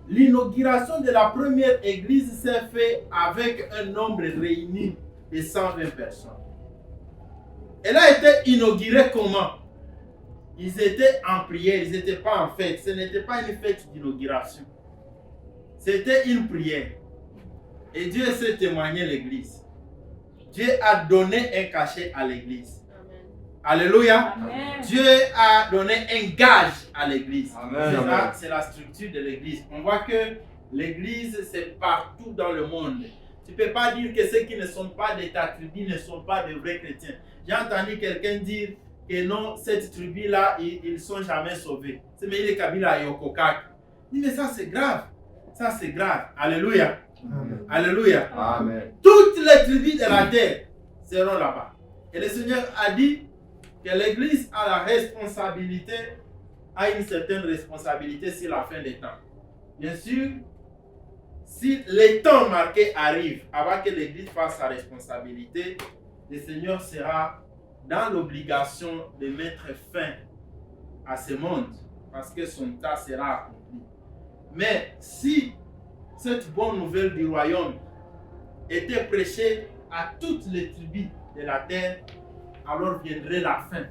l'inauguration de la première église s'est faite avec un nombre réuni de 120 personnes. Elle a été inaugurée comment? Ils étaient en prière, ils n'étaient pas en fête. Ce n'était pas une fête d'inauguration. C'était une prière. Et Dieu s'est témoigné à l'église. Dieu a donné un cachet à l'église. Alléluia. Amen. Dieu a donné un gage à l'église. Amen. C'est la structure de l'église. On voit que l'église, c'est partout dans le monde. Tu ne peux pas dire que ceux qui ne sont pas de ta tribu ne sont pas de vrais chrétiens. J'ai entendu quelqu'un dire que non, cette tribu-là, ils ne sont jamais sauvés. C'est mais il est Kabila et Okokak. Il dit, mais ça c'est grave. Ça c'est grave. Alléluia. Amen. Alléluia. Amen. Toutes les tribus de la terre seront là-bas. Et le Seigneur a dit que l'église a la responsabilité, a une certaine responsabilité sur la fin des temps. Bien sûr, si les temps marqués arrivent avant que l'église fasse sa responsabilité, le Seigneur sera dans l'obligation de mettre fin à ce monde parce que son temps sera accompli. Mais si cette bonne nouvelle du royaume était prêchée à toutes les tribus de la terre, alors viendrait la fin.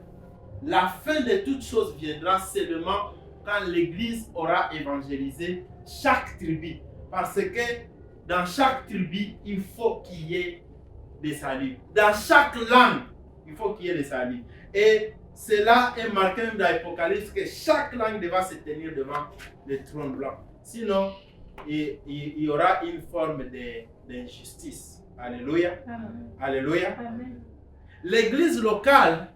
La fin de toutes choses viendra seulement quand l'Église aura évangélisé chaque tribu. Parce que dans chaque tribu, il faut qu'il y ait des saluts. Dans chaque langue, il faut qu'il y ait des saluts. Et cela est marqué dans l'Apocalypse que chaque langue devra se tenir devant le trône blanc. Sinon, il y aura une forme d'injustice. Alléluia. Amen. Alléluia. Amen. L'église locale,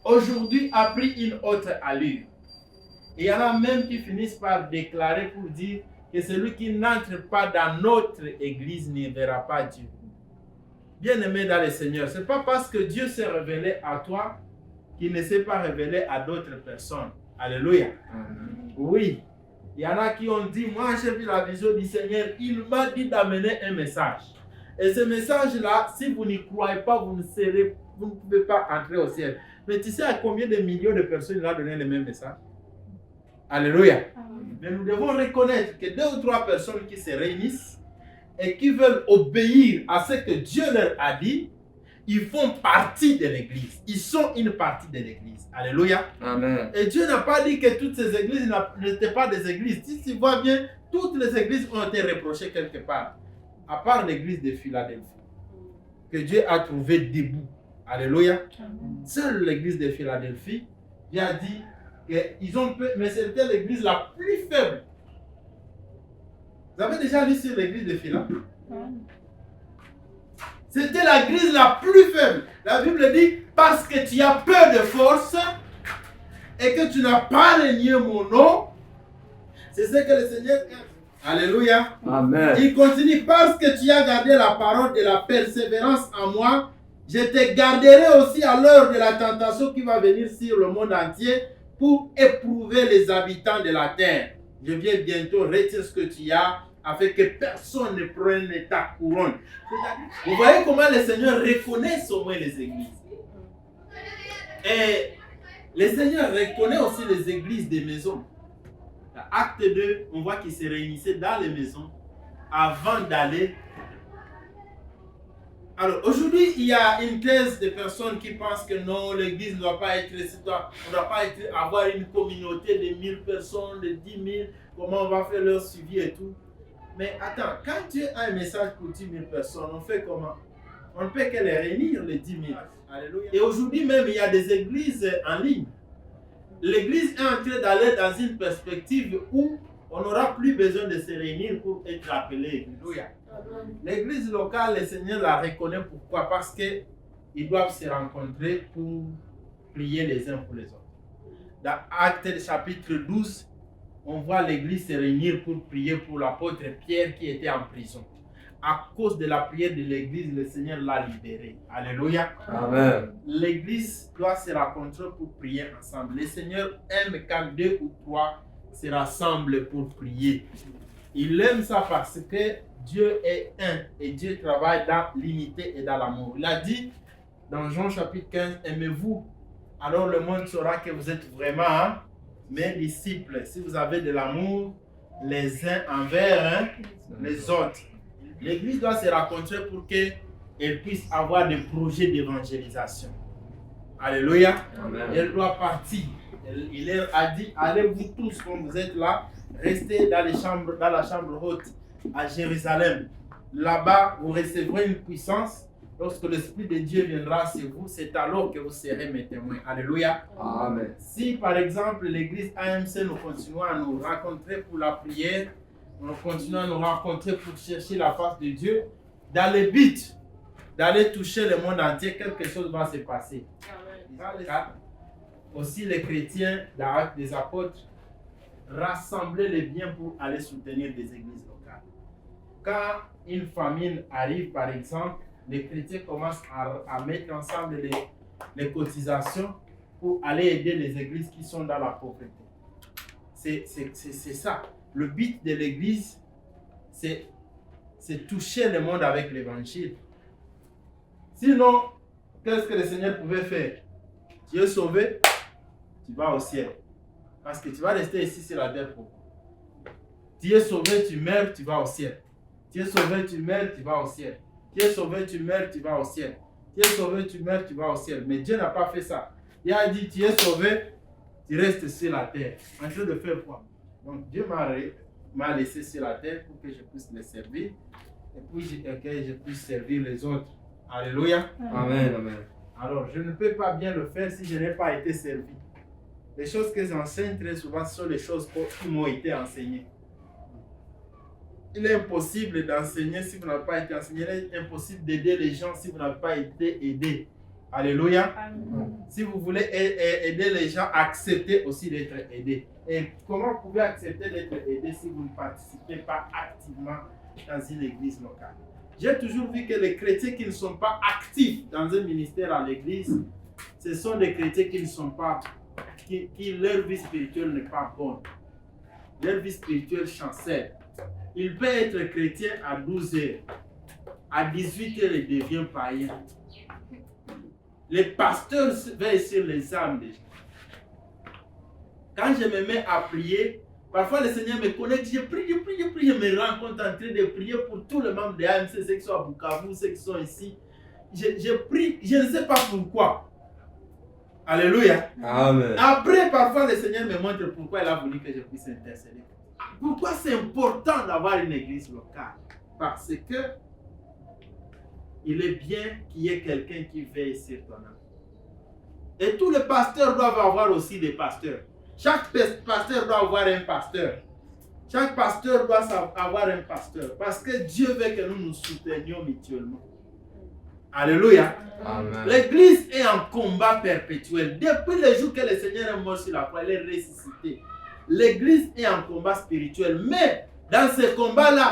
aujourd'hui, a pris une autre allure. Et il y en a même qui finissent par déclarer pour dire que celui qui n'entre pas dans notre église ne verra pas Dieu. Bien-aimé dans le Seigneur, ce n'est pas parce que Dieu s'est révélé à toi qu'il ne s'est pas révélé à d'autres personnes. Alléluia. Oui. Il y en a qui ont dit, moi j'ai vu la vision du Seigneur, il m'a dit d'amener un message. Et ce message-là, si vous n'y croyez pas, vous ne pouvez pas entrer au ciel. Mais tu sais à combien de millions de personnes il a donné le même message? Alléluia. Amen. Mais nous devons reconnaître que 2 ou 3 personnes qui se réunissent et qui veulent obéir à ce que Dieu leur a dit, ils font partie de l'église. Ils sont une partie de l'église. Alléluia. Amen. Et Dieu n'a pas dit que toutes ces églises n'étaient pas des églises. Si tu vois bien, toutes les églises ont été reprochées quelque part. À part l'église de Philadelphie, que Dieu a trouvé debout. Alléluia. Amen. Seule l'église de Philadelphie, Dieu a dit qu'ils ont pu, mais c'était l'église la plus faible. Vous avez déjà lu sur l'église de Philadelphie? Amen. C'était l'église la plus faible. La Bible dit, parce que tu as peu de force et que tu n'as pas renié mon nom, c'est ce que le Seigneur aime. Alléluia. Amen. Il continue, parce que tu as gardé la parole de la persévérance en moi, je te garderai aussi à l'heure de la tentation qui va venir sur le monde entier pour éprouver les habitants de la terre. Je viens bientôt, retire ce que tu as afin que personne ne prenne ta couronne. Vous voyez comment le Seigneur reconnaît au moins les églises. Et le Seigneur reconnaît aussi les églises des maisons. Dans Acte 2, on voit qu'ils se réunissaient dans les maisons avant d'aller. Alors aujourd'hui, il y a une thèse de personnes qui pensent que non, l'église ne doit pas être, on ne doit pas avoir une communauté de 1000 personnes, de 10 000, comment on va faire leur suivi et tout. Mais attends, quand Dieu a un message pour 10 000 personnes, on fait comment? On ne peut que les réunir, les 10 000. Alléluia. Et aujourd'hui même, il y a des églises en ligne. L'église est en train d'aller dans une perspective où on n'aura plus besoin de se réunir pour être appelé. Alléluia. L'église locale, le Seigneur la reconnaît. Pourquoi? Parce qu'ils doivent se rencontrer pour prier les uns pour les autres. Dans Actes chapitre 12, on voit l'église se réunir pour prier pour l'apôtre Pierre qui était en prison. À cause de la prière de l'église, le Seigneur l'a libéré. Alléluia. Amen. L'église doit se rencontrer pour prier ensemble. Le Seigneur aime quand 2 ou 3 se rassemblent pour prier. Il aime ça parce que Dieu est un et Dieu travaille dans l'unité et dans l'amour. Il a dit dans Jean chapitre 15, aimez-vous, alors le monde saura que vous êtes vraiment mes disciples, si vous avez de l'amour les uns envers les autres. L'église doit se rencontrer pour qu'elle puisse avoir des projets d'évangélisation. Alléluia. Amen. Elle doit partir. Il a dit, allez-vous tous comme vous êtes là, restez dans la chambre haute à Jérusalem. Là-bas, vous recevrez une puissance. Lorsque l'Esprit de Dieu viendra sur vous, c'est alors que vous serez mes témoins. Alléluia. Amen. Si par exemple l'église AMC, nous continuons à nous rencontrer pour la prière, nous continuons à nous rencontrer pour chercher la face de Dieu, dans le but d'aller toucher le monde entier, quelque chose va se passer. Dans le cas, aussi les chrétiens dans l'Acte des Apôtres rassemblaient les biens pour aller soutenir des églises locales. Quand une famine arrive par exemple, les chrétiens commencent à mettre ensemble les cotisations pour aller aider les églises qui sont dans la pauvreté. C'est ça. Le but de l'église, c'est toucher le monde avec l'évangile. Sinon, qu'est-ce que le Seigneur pouvait faire? Tu es sauvé, tu vas au ciel. Parce que tu vas rester ici sur la terre pour. Tu es sauvé, tu meurs, tu vas au ciel. Tu es sauvé, tu meurs, tu vas au ciel. Tu es sauvé, tu meurs, tu vas au ciel. Tu es sauvé, tu meurs, tu vas au ciel. Mais Dieu n'a pas fait ça. Il a dit, tu es sauvé, tu restes sur la terre. En train de faire quoi? Donc Dieu m'a laissé sur la terre pour que je puisse le servir. Et puis que je puisse servir les autres. Alléluia. Amen. Amen. Alors, je ne peux pas bien le faire si je n'ai pas été servi. Les choses que j'enseigne très souvent sont les choses qui m'ont été enseignées. Il est impossible d'enseigner si vous n'avez pas été enseigné. Il est impossible d'aider les gens si vous n'avez pas été aidé. Alléluia. Amen. Si vous voulez aider les gens, acceptez aussi d'être aidé. Et comment vous pouvez accepter d'être aidé si vous ne participez pas activement dans une église locale? J'ai toujours vu que les chrétiens qui ne sont pas actifs dans un ministère à l'église, ce sont des chrétiens qui ne sont pas, qui leur vie spirituelle n'est pas bonne. Leur vie spirituelle chancelle. Il peut être chrétien à 12 heures. À 18 heures, il devient païen. Les pasteurs veillent sur les âmes des gens. Quand je me mets à prier, parfois le Seigneur me connecte, je prie, je me rends compte en train de prier pour tous les membres de AMC, ceux qui sont à Bukavu, ceux qui sont ici. Je prie, je ne sais pas pourquoi. Alléluia. Amen. Après, parfois le Seigneur me montre pourquoi il a voulu que je puisse intercéder. Pourquoi c'est important d'avoir une église locale? Parce que il est bien qu'il y ait quelqu'un qui veille sur ton âme. Et tous les pasteurs doivent avoir aussi des pasteurs. Chaque pasteur doit avoir un pasteur. Chaque pasteur doit avoir un pasteur. Parce que Dieu veut que nous nous soutenions mutuellement. Alléluia. Amen. L'église est en combat perpétuel. Depuis le jour que le Seigneur est mort sur la croix, il est ressuscité. L'église est en combat spirituel. Mais dans ce combat-là,